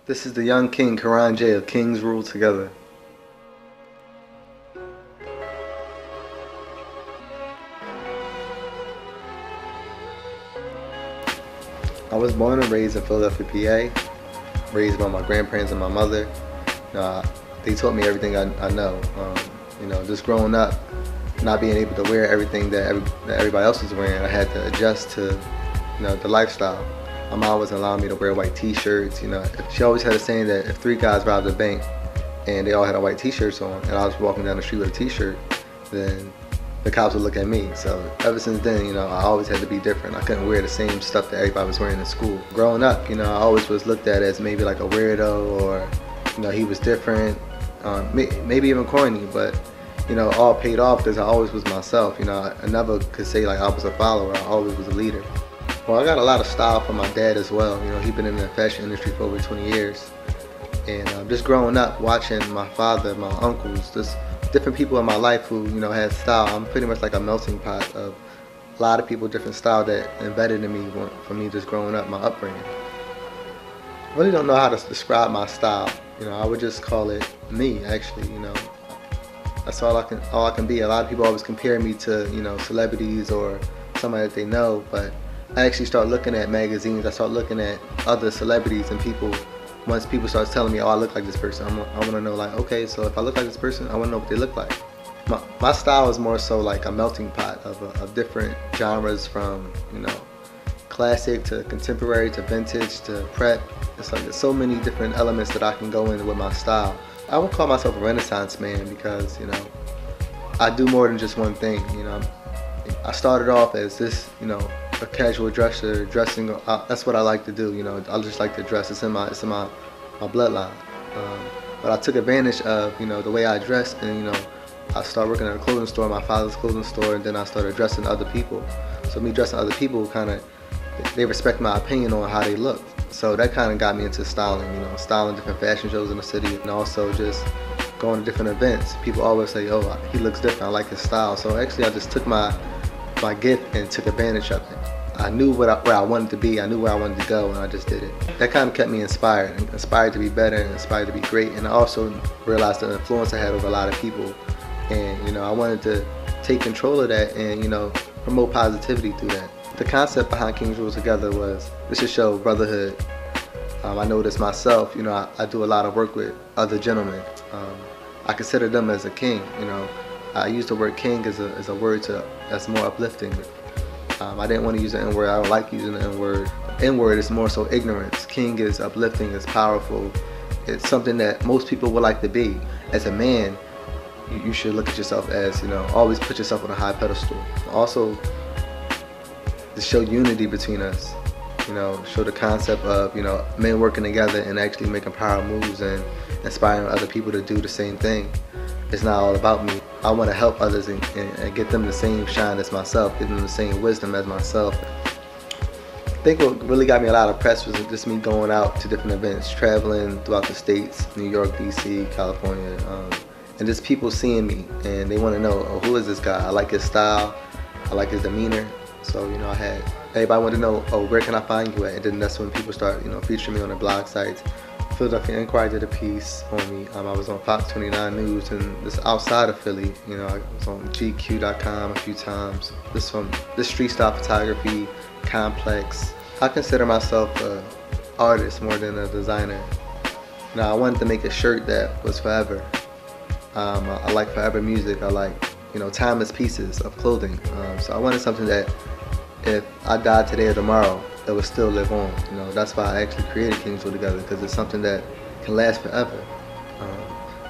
This is the young king, Karan J of Kings Rule Together. I was born and raised in Philadelphia, PA, raised by my grandparents and my mother. They taught me everything I know. Just growing up, not being able to wear everything that everybody else was wearing, I had to adjust to, the lifestyle. My mom wasn't allowing me to wear white t-shirts. She always had a saying that if 3 guys robbed a bank and they all had a white t-shirts on, and I was walking down the street with a t-shirt, then the cops would look at me. So ever since then, I always had to be different. I couldn't wear the same stuff that everybody was wearing in school. Growing up, I always was looked at as maybe like a weirdo, or he was different, maybe even corny, but all paid off because I always was myself. I never could say like I was a follower. I always was a leader. Well, I got a lot of style from my dad as well. He's been in the fashion industry for over 20 years. And just growing up, watching my father, my uncles, just different people in my life who, had style. I'm pretty much like a melting pot of a lot of people, different style that embedded in me from me just growing up, my upbringing. I really don't know how to describe my style. I would just call it me, actually. That's all I can be. A lot of people always compare me to, celebrities or somebody that they know, but I actually start looking at magazines. I start looking at other celebrities and people. Once people start telling me, oh, I look like this person, I want to know, like, okay, so if I look like this person, I want to know what they look like. My style is more so like a melting pot of different genres, from classic to contemporary to vintage to prep. It's like there's so many different elements that I can go in with my style. I would call myself a Renaissance man because I do more than just one thing. I started off as this, a casual dresser, dressing. That's what I like to do. I just like to dress. It's in my bloodline. But I took advantage of the way I dress, and I started working at a clothing store, my father's clothing store, and then I started dressing other people. So me dressing other people, they respect my opinion on how they look. So that kind of got me into styling. Styling different fashion shows in the city, and also just going to different events. People always say, oh, he looks different, I like his style. So actually I just took my gift and took advantage of it. I knew where I wanted to be, I knew where I wanted to go, and I just did it. That kind of kept me inspired to be better, and inspired to be great. And I also realized the influence I had over a lot of people. And I wanted to take control of that and promote positivity through that. The concept behind Kings Rule Together was this should show brotherhood. I noticed myself, I do a lot of work with other gentlemen. I consider them as a king. I use the word king as a word that's more uplifting. I didn't want to use the N-word. I don't like using the N-word. N-word is more so ignorance. King is uplifting, it's powerful. It's something that most people would like to be. As a man, you should look at yourself as, always put yourself on a high pedestal. Also, to show unity between us. Show the concept of, men working together and actually making power moves and inspiring other people to do the same thing. It's not all about me. I want to help others and get them the same shine as myself, give them the same wisdom as myself. I think what really got me a lot of press was just me going out to different events, traveling throughout the states, New York, DC, California, and just people seeing me and they want to know, oh, who is this guy? I like his style, I like his demeanor. So everybody wanted to know, oh, where can I find you at? And then that's when people start featuring me on their blog sites. Philadelphia Inquirer did a piece on me. I was on Fox 29 News, and this outside of Philly. I was on GQ.com a few times. This street style photography, Complex. I consider myself an artist more than a designer. I wanted to make a shirt that was forever. I like forever music. I like timeless pieces of clothing. So I wanted something that if I died today or tomorrow, that would still live on. That's why I actually created Kings Rule Together, because it's something that can last forever.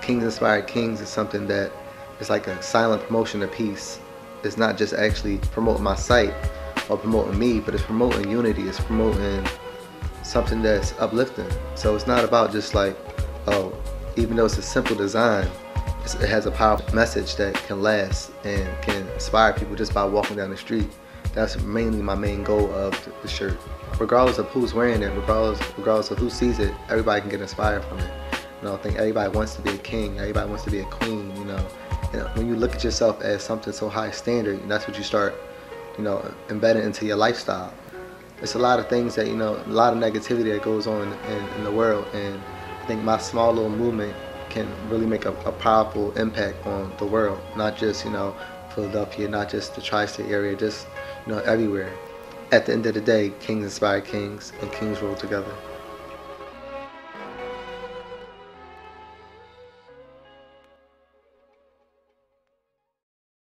Kings Inspired Kings is something that is like a silent promotion of peace. It's not just actually promoting my site or promoting me, but it's promoting unity. It's promoting something that's uplifting. So it's not about just like, oh, even though it's a simple design, it has a powerful message that can last and can inspire people just by walking down the street. That's mainly my main goal of the shirt. Regardless of who's wearing it, regardless of who sees it, everybody can get inspired from it. I think everybody wants to be a king, everybody wants to be a queen, when you look at yourself as something so high standard, that's what you start, embedding into your lifestyle. it's a lot of things that, a lot of negativity that goes on in the world, and I think my small little movement can really make a powerful impact on the world, not just, Philadelphia, not just the tri-state area, just, everywhere. At the end of the day, kings inspire kings, and kings rule together.